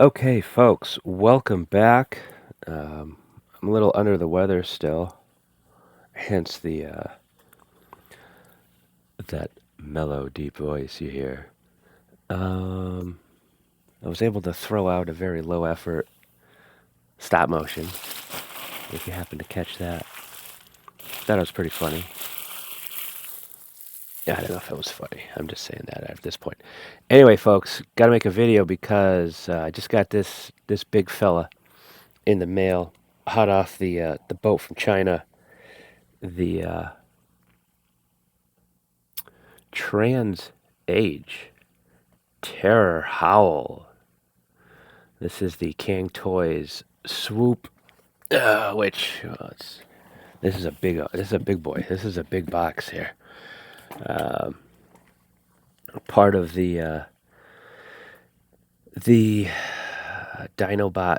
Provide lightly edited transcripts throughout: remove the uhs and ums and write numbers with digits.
Okay, folks, welcome back. I'm a little under the weather still, hence the that mellow, deep voice you hear. Um, I was able to throw out a very low effort stop motion. If you happen to catch that, thought it was pretty funny. Yeah, I don't know if it was funny. I'm just saying that at this point. Anyway, folks, got to make a video because I just got this big fella in the mail, hot off the boat from China. The Trans Age Pterhowl. This is the Cang Toys Swoop, which this is a big boy. This is a big box here. Um, Part of the Dinobot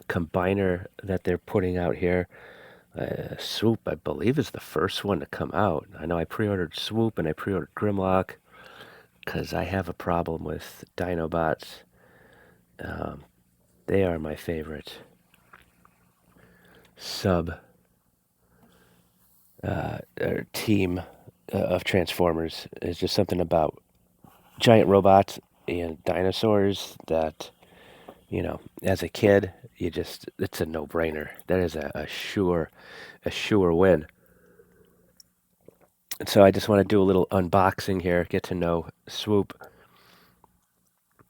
combiner that they're putting out here. Swoop, I believe, is the first one to come out. I know I pre-ordered Swoop and I pre-ordered Grimlock because I have a problem with Dinobots. They are my favorite sub or team of Transformers. It's just something about giant robots and dinosaurs that, as a kid, it's a no-brainer. That is a sure win. And so I just want to do a little unboxing here, get to know Swoop.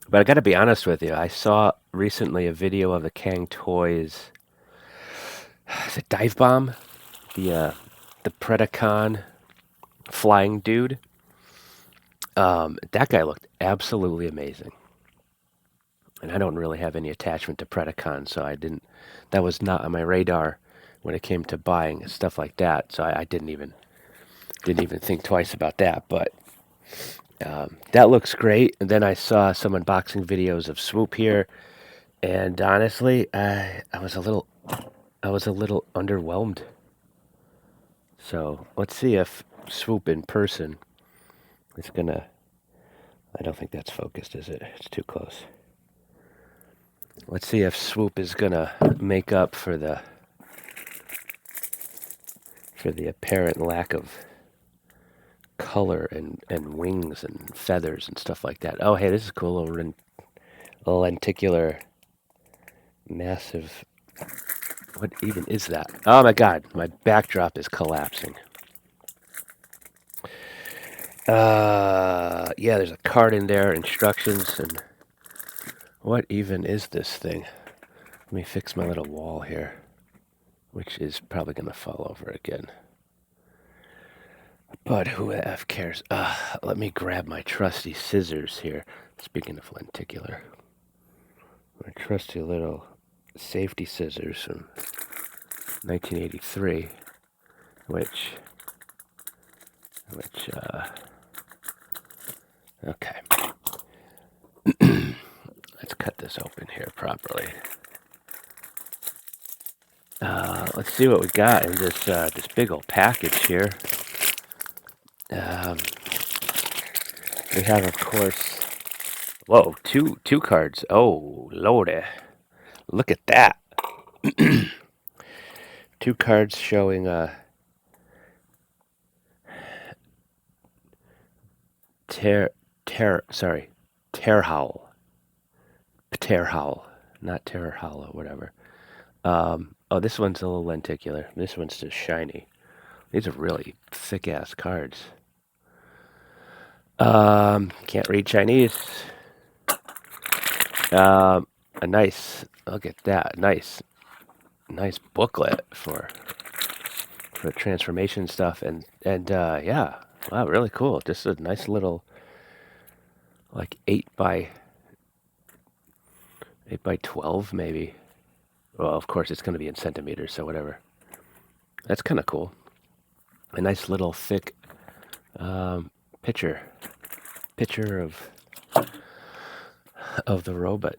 But I got to be honest with you. I saw recently a video of the Cang Toys. Is it Dive Bomb? The Predacon flying dude. That guy looked absolutely amazing. And I don't really have any attachment to Predacon, so that was not on my radar when it came to buying stuff like that. So I didn't even think twice about that. But that looks great. And then I saw some unboxing videos of Swoop here, and honestly, I was a little underwhelmed. So let's see if Swoop in person is gonna. I don't think that's focused, is it? It's too close. Let's see if Swoop is gonna make up for the apparent lack of color and wings and feathers and stuff like that. Oh, hey, this is cool. A lenticular, massive. What even is that? Oh my God, my backdrop is collapsing. Yeah, there's a card in there, instructions, and what even is this thing? Let me fix my little wall here, which is probably gonna fall over again. But who the F cares? Let me grab my trusty scissors here. Speaking of lenticular, my trusty little safety scissors from 1983, which, okay. Let's cut this open here properly. Let's see what we got in this big old package here. We have, of course, whoa, two cards. Oh, lordy. Look at that. Two cards showing Pterhowl. Pterhowl, not Terror Hollow, whatever. Oh, this one's a little lenticular. This one's just shiny. These are really thick ass cards. Can't read Chinese. A nice. Look at that. Nice booklet for transformation stuff, and yeah, wow, really cool. Just a nice little, like 8 by 12 maybe. Well, of course it's going to be in centimeters, so whatever. That's kind of cool. A nice little thick picture of the robot.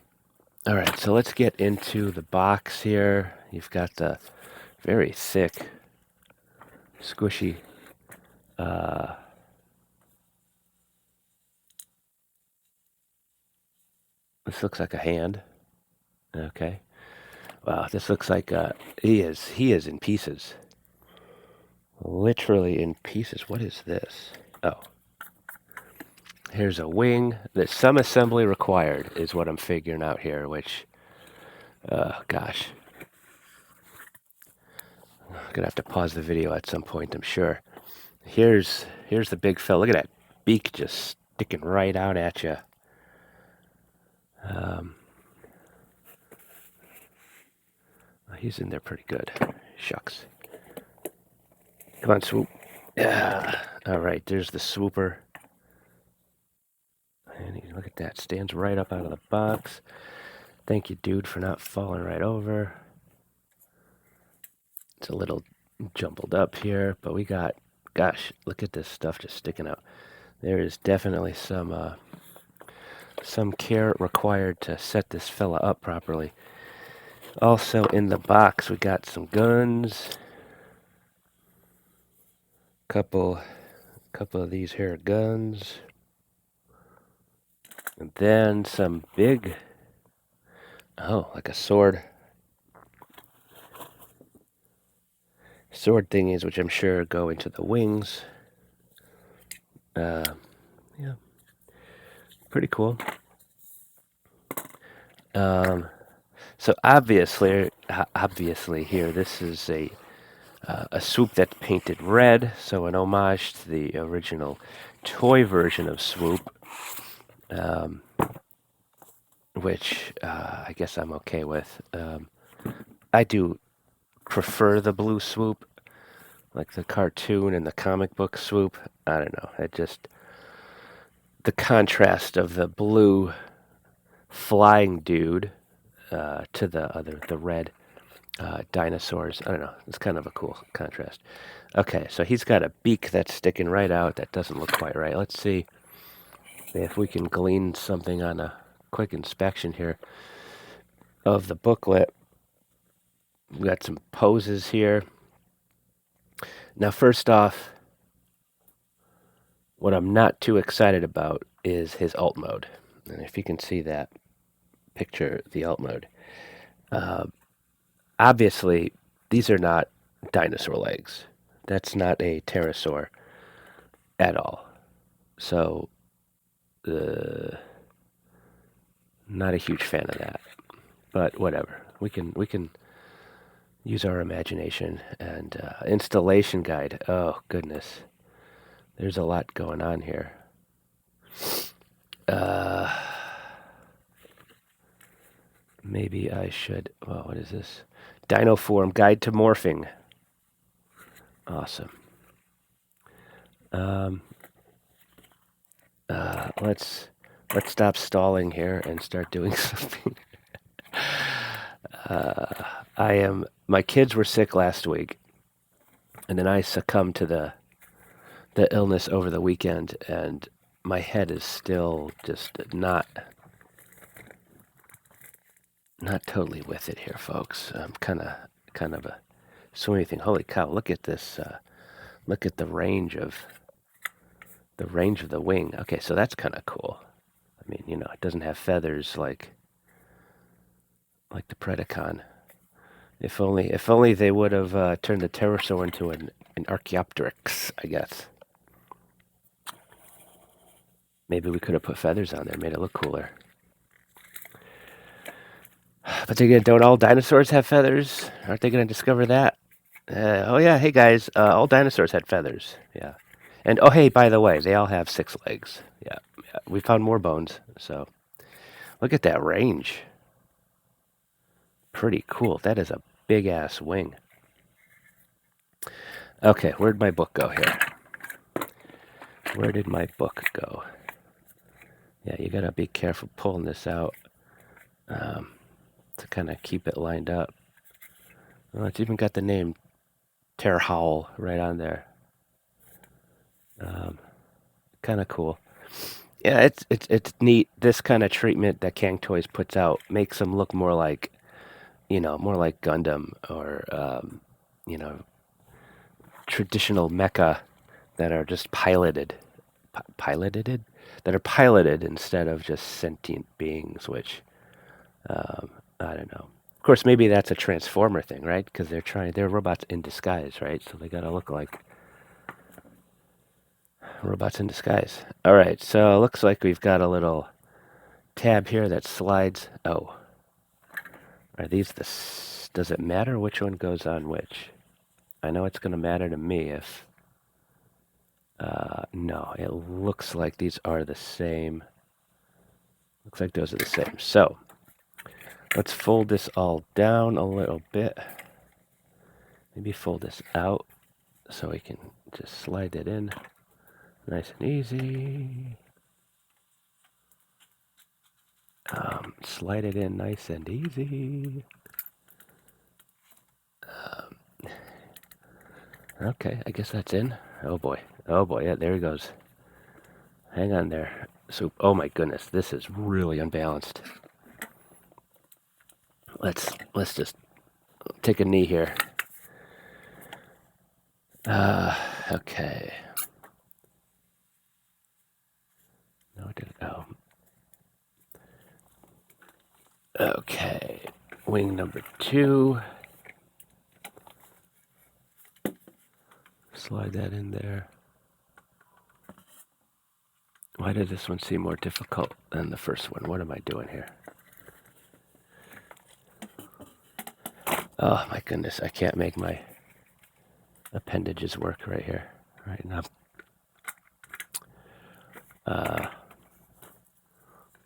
All right, so let's get into the box here. You've got the very thick, squishy This looks like a hand. Okay. Wow, this looks like he is in pieces. Literally in pieces. What is this? Oh. Here's a wing. There's some assembly required is what I'm figuring out here, which gosh. I'm gonna have to pause the video at some point, I'm sure. Here's the big fella. Look at that beak just sticking right out at you. He's in there pretty good. Shucks. Come on, Swoop. Yeah. All right, there's the swooper. And look at that. Stands right up out of the box. Thank you, dude, for not falling right over. It's a little jumbled up here, but we got, gosh, look at this stuff just sticking out. There is definitely some care required to set this fella up properly. Also in the box, we got some guns. Couple of these here guns. And then some big, like a sword thingies, which I'm sure go into the wings. Yeah, pretty cool. So obviously here, this is a Swoop that's painted red, so an homage to the original toy version of Swoop, which I guess I'm okay with. I do prefer the blue Swoop, like the cartoon and the comic book Swoop. I don't know. The contrast of the blue flying dude to the red dinosaurs. I don't know. It's kind of a cool contrast. Okay, so he's got a beak that's sticking right out. That doesn't look quite right. Let's see if we can glean something on a quick inspection here of the booklet. We've got some poses here. Now, first off, what I'm not too excited about is his alt mode. And if you can see that picture, the alt mode. Obviously, these are not dinosaur legs. That's not a pterosaur at all. So, not a huge fan of that. But whatever. We can use our imagination. And installation guide. Oh goodness, there's a lot going on here. Maybe I should. Well, what is this? Dino Form Guide to Morphing. Awesome. Let's stop stalling here and start doing something. My kids were sick last week, and then I succumbed to the illness over the weekend, and my head is still just not totally with it here, folks. I'm kind of a swimmy thing. Holy cow! Look at this. Look at the range of the wing. Okay, so that's kind of cool. I mean, it doesn't have feathers like the Predacon. If only they would have turned the pterosaur into an Archaeopteryx, I guess. Maybe we could have put feathers on there, made it look cooler. But don't all dinosaurs have feathers? Aren't they going to discover that? Oh yeah, hey guys, all dinosaurs had feathers. Yeah. And oh hey, by the way, they all have 6 legs. Yeah. We found more bones, so look at that range. Pretty cool. That is a big ass wing. Okay, where'd my book go here? Where did my book go? Yeah, you gotta be careful pulling this out to kind of keep it lined up. Well, it's even got the name Pterhowl right on there. Kind of cool. Yeah, it's neat. This kind of treatment that Cang Toys puts out makes them look more like, more like Gundam or, traditional mecha that are just piloted that are piloted instead of just sentient beings, which I don't know. Of course, maybe that's a Transformer thing, right? Because they're robots in disguise, right? So they gotta look like robots in disguise. All right, so it looks like we've got a little tab here that slides. Oh, are these does it matter which one goes on which? I know it's gonna matter to me if, no, it looks like these are the same. Looks like those are the same. So let's fold this all down a little bit. Maybe fold this out so we can just slide it in nice and easy. Slide it in nice and easy. Okay, I guess that's in. Oh boy. Oh boy, yeah, there he goes. Hang on there. So, oh my goodness, this is really unbalanced. Let's just take a knee here. Okay. No, did it? Oh. Okay. Wing number 2. Slide that in there. Why does this one seem more difficult than the first one? What am I doing here? Oh my goodness, I can't make my appendages work right here, right now.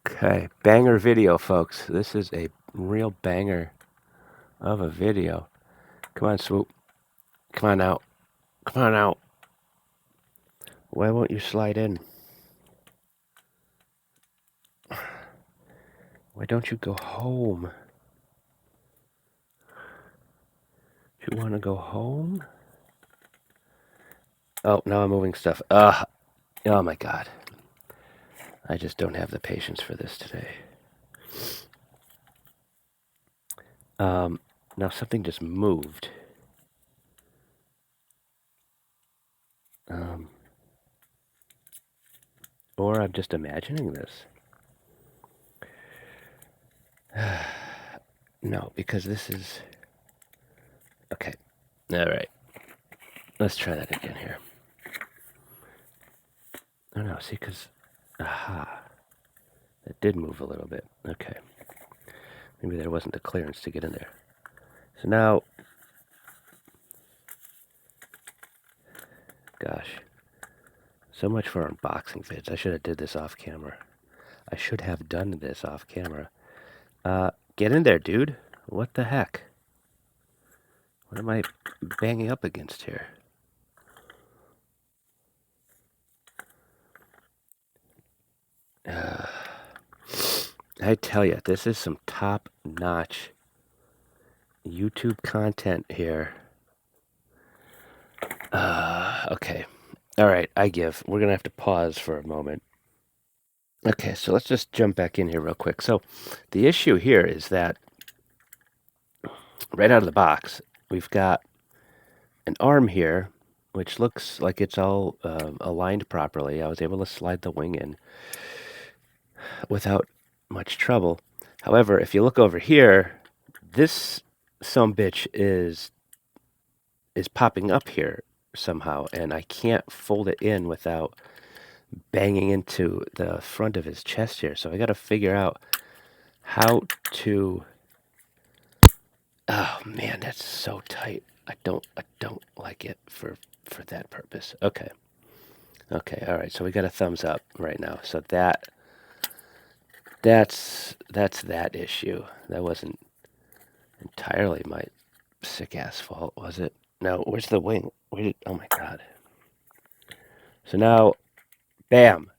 Okay, banger video, folks. This is a real banger of a video. Come on, Swoop. Come on out. Come on out. Why won't you slide in? Why don't you go home? You want to go home? Oh, now I'm moving stuff. Oh my God. I just don't have the patience for this today. Now something just moved. Or I'm just imagining this. No, because this is... Okay. All right. Let's try that again here. Oh no, see, because... Aha. It did move a little bit. Okay. Maybe there wasn't the clearance to get in there. So now... Gosh. So much for unboxing vids. I should have did this off camera. I should have done this off camera. Get in there, dude. What the heck? What am I banging up against here? I tell you, this is some top-notch YouTube content here. Okay. All right, I give. We're going to have to pause for a moment. Okay, so let's just jump back in here real quick. So the issue here is that right out of the box, we've got an arm here, which looks like it's all aligned properly. I was able to slide the wing in without much trouble. However, if you look over here, this sumbitch is popping up here somehow, and I can't fold it in without banging into the front of his chest here. So I got to figure out how to... Oh man, that's so tight. I don't like it for that purpose. Okay. Okay, all right. So we got a thumbs up right now. So that's that issue. That wasn't entirely my sick ass fault, was it? No, where's the wing? Oh my God. So now, bam.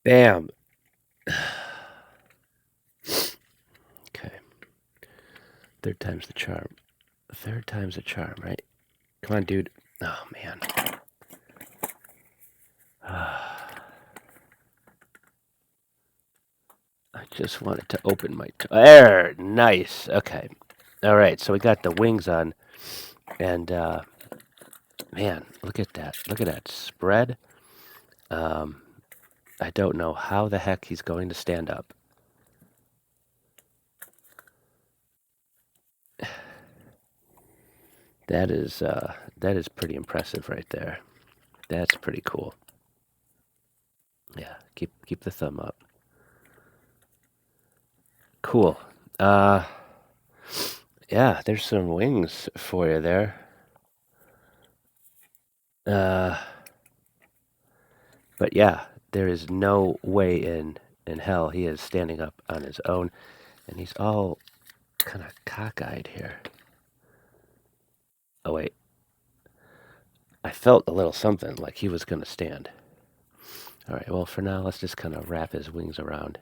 Bam. Okay. Third time's the charm. Third time's the charm, right? Come on, dude. Oh, man. I just wanted to open my... There! Nice. Okay. All right, so we got the wings on. And, man, look at that. Look at that spread. I don't know how the heck he's going to stand up. That is pretty impressive right there. That's pretty cool. Yeah, keep the thumb up. Cool. Uh, yeah, there's some wings for you there. Uh, but yeah, there is no way in hell he is standing up on his own, and he's all kind of cockeyed here. Oh wait, I felt a little something like he was gonna stand. All right, well for now let's just kind of wrap his wings around.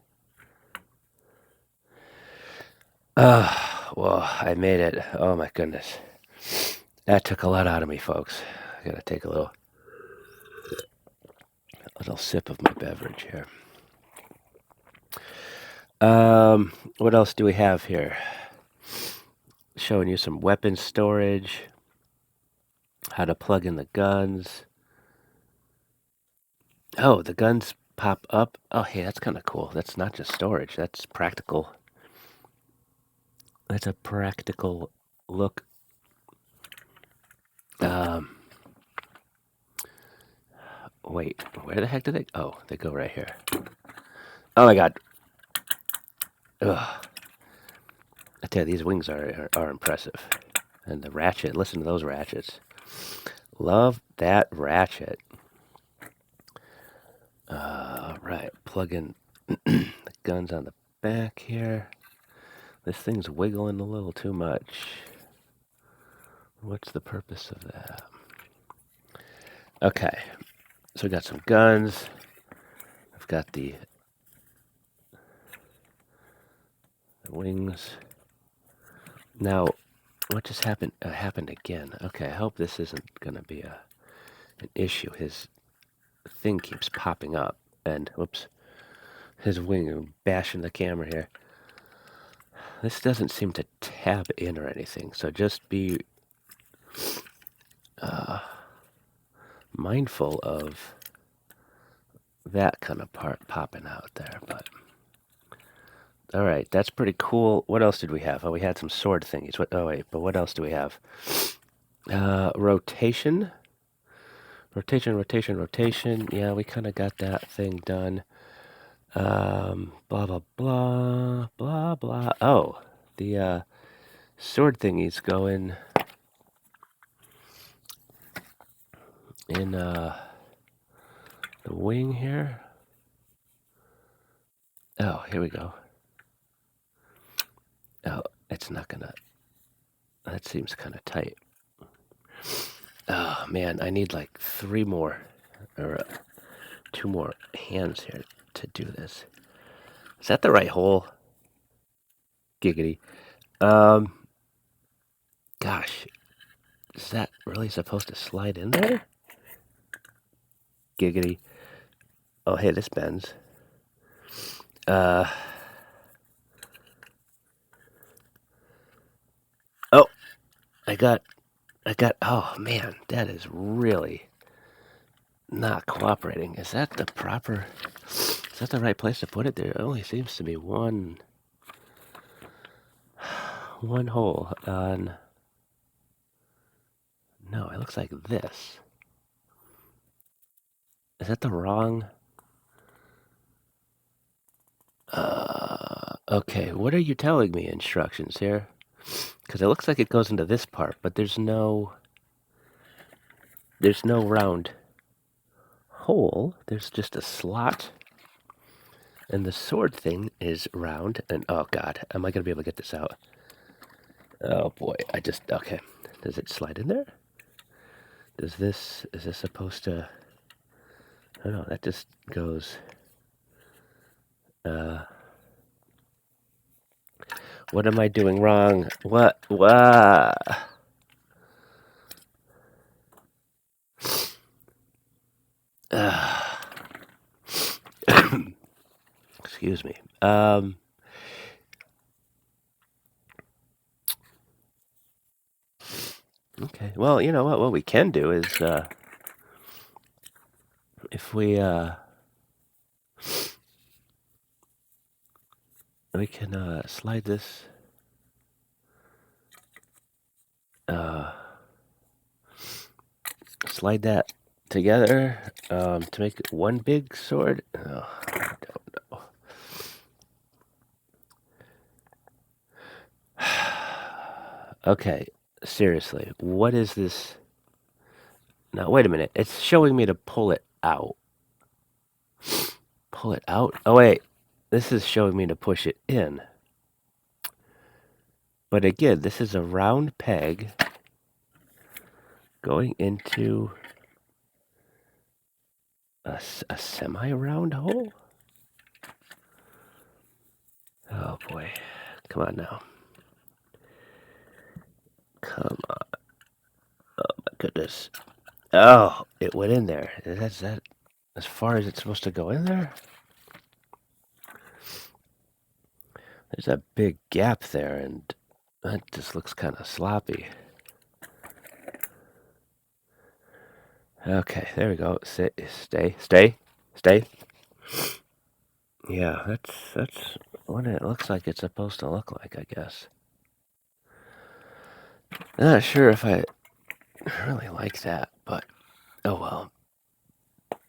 Well, I made it. Oh my goodness. That took a lot out of me, folks. I gotta take a little sip of my beverage here. What else do we have here? Showing you some weapon storage, how to plug in the guns. Oh, the guns pop up. Oh, hey, that's kind of cool. That's not just storage. That's practical. That's a practical look. Wait, where the heck did they? Oh, they go right here. Oh my God. Ugh. I tell you, these wings are impressive. And the ratchet, listen to those ratchets. Love that ratchet. Right, plug in the guns on the back here. This thing's wiggling a little too much. What's the purpose of that? Okay, so we got some guns. I've got the wings. Now, what just happened? Happened again. Okay, I hope this isn't gonna be an issue. His thing keeps popping up, and whoops, his wing bashing the camera here. This doesn't seem to tab in or anything, so just be mindful of that kind of part popping out there. But all right, that's pretty cool. What else did we have? Oh, we had some sword thingies. What? Oh wait, but what else do we have? Rotation. Rotation. Yeah, we kind of got that thing done. Blah blah blah blah blah. Oh, the sword thingies go in the wing here. Oh, here we go. Oh, it's not gonna. That seems kind of tight. Oh man, I need like 3 more or 2 more hands here to do this. Is that the right hole? Giggity. Gosh, is that really supposed to slide in there? Giggity. Oh, hey, this bends. Oh, I got, oh man, that is really not cooperating. Is that the right place to put it? There only seems to be one hole on, no, it looks like this. Is that the wrong? Okay, what are you telling me, instructions here? Because it looks like it goes into this part, but there's no round hole. There's just a slot. And the sword thing is round. And oh God, am I going to be able to get this out? Oh boy, okay. Does it slide in there? Is this supposed to, I don't know, that just goes, what am I doing wrong? What? Excuse me. Okay. Well, you know what? What we can do is, if we can slide this. slide that together to make one big sword. Oh, I don't know. Okay, seriously, what is this? Now, wait a minute. It's showing me to pull it out. Pull it out? Oh, wait. This is showing me to push it in. But again, this is a round peg going into a semi-round hole? Oh, boy. Come on now. Come on. Oh, my goodness. Oh, it went in there. Is that as far as it's supposed to go in there? There's a big gap there, and that just looks kind of sloppy. Okay, there we go. Stay. Yeah, that's what it looks like it's supposed to look like, I guess. I'm not sure if I really like that, but oh well.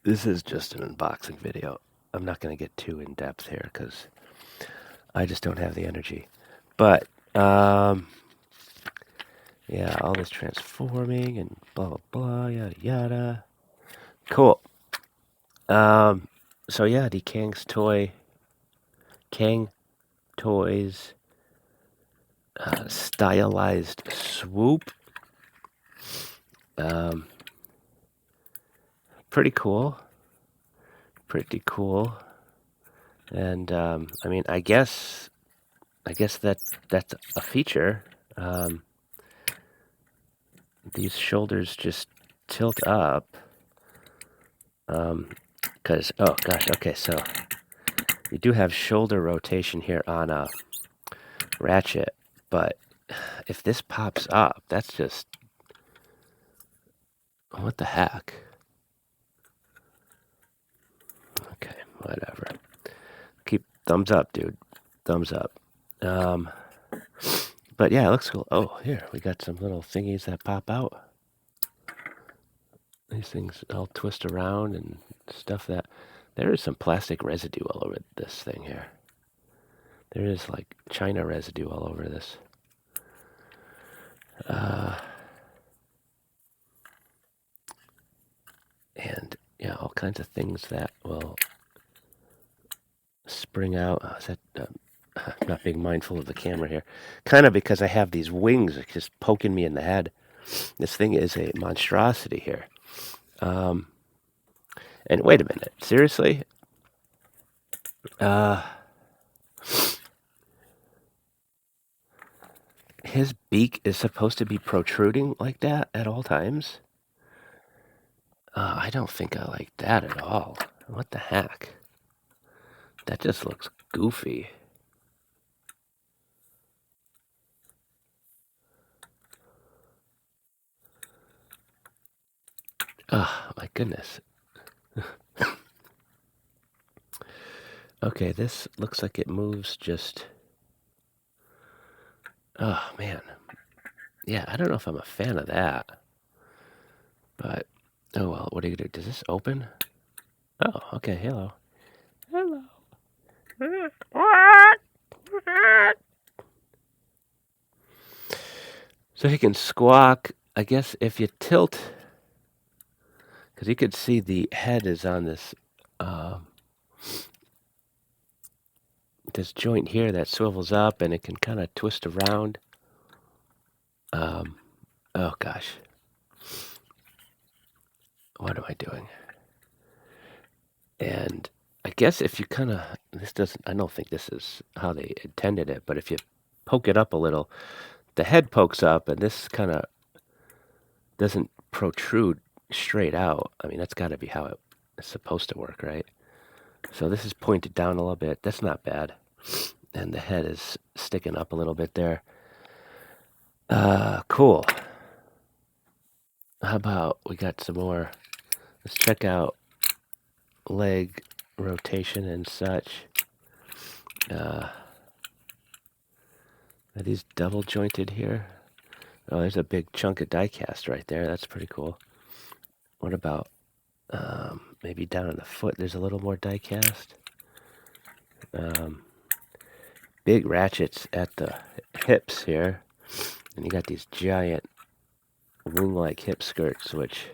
This is just an unboxing video. I'm not going to get too in-depth here because I just don't have the energy. But, yeah, all this transforming and blah, blah, blah, yada, yada. Cool. So yeah, the Cang Toys stylized Swoop. Pretty cool. And I mean, I guess that's a feature. These shoulders just tilt up. Because oh gosh, okay, so you do have shoulder rotation here on a ratchet, but if this pops up, that's just what the heck. Okay, whatever. Keep thumbs up, dude. Thumbs up. But yeah, it looks cool. Oh, here we got some little thingies that pop out. These things all twist around and stuff. That there is some plastic residue all over this thing here. There is like China residue all over this. And yeah, all kinds of things that will spring out. Is that, I'm not being mindful of the camera here. Kind of because I have these wings just poking me in the head. This thing is a monstrosity here. And wait a minute, seriously? His beak is supposed to be protruding like that at all times? I don't think I like that at all. What the heck? That just looks goofy. Oh, my goodness. Okay, this looks like it moves just... Oh, man. Yeah, I don't know if I'm a fan of that. But, oh well, what are you gonna do? Does this open? Oh, okay, hello. Hello. So he can squawk. I guess if you tilt... Because you could see the head is on this... this joint here that swivels up, and it can kind of twist around. Oh gosh, what am I doing? And I guess if you kind of, this doesn't, I don't think this is how they intended it, but if you poke it up a little, the head pokes up, and this kind of doesn't protrude straight out. I mean, that's got to be how it's supposed to work, right? So this is pointed down a little bit. That's not bad. And the head is sticking up a little bit there. Cool. How about we got some more? Let's check out leg rotation and such. Are these double jointed here? Oh, there's a big chunk of die cast right there. That's pretty cool. What about maybe down on the foot? There's a little more die cast. Big ratchets at the hips here. And you got these giant wing-like hip skirts, which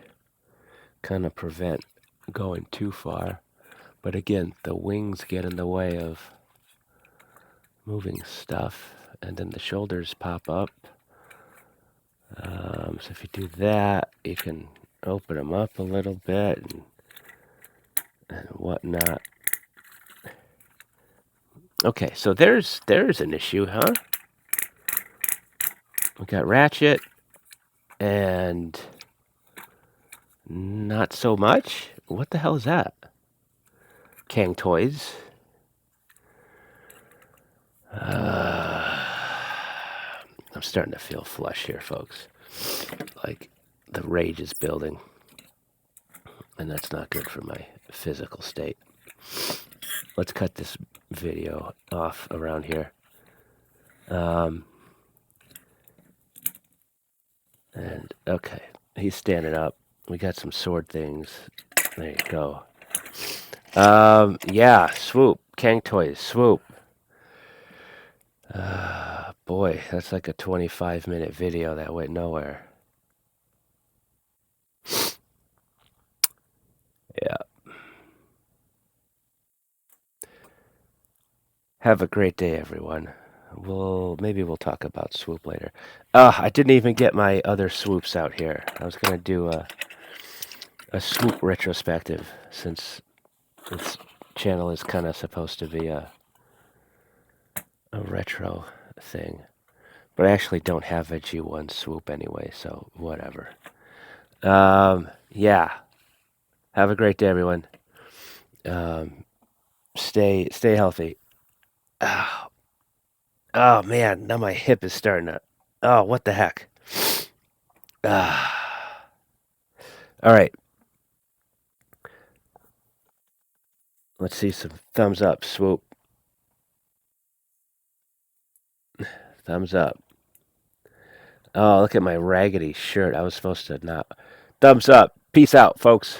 kind of prevent going too far. But again, the wings get in the way of moving stuff. And then the shoulders pop up. So if you do that, you can open them up a little bit and whatnot. Okay, so there's an issue, huh? We got ratchet and not so much. What the hell is that? Cang Toys. I'm starting to feel flush here, folks. Like the rage is building, and that's not good for my physical state. Let's cut this video off around here. And okay, he's standing up. We got some sword things. There you go. Yeah, Swoop. Cang Toys, Swoop. Boy, that's like a 25-minute video that went nowhere. Yeah. Have a great day, everyone. Maybe we'll talk about Swoop later. I didn't even get my other Swoops out here. I was gonna do a Swoop retrospective, since this channel is kind of supposed to be a retro thing. But I actually don't have a G1 Swoop anyway, so whatever. Yeah. Have a great day, everyone. Stay healthy. Oh man, now my hip is starting to. Oh, what the heck? All right. Let's see some thumbs up. Swoop. Thumbs up. Oh, look at my raggedy shirt. I was supposed to not. Thumbs up. Peace out, folks.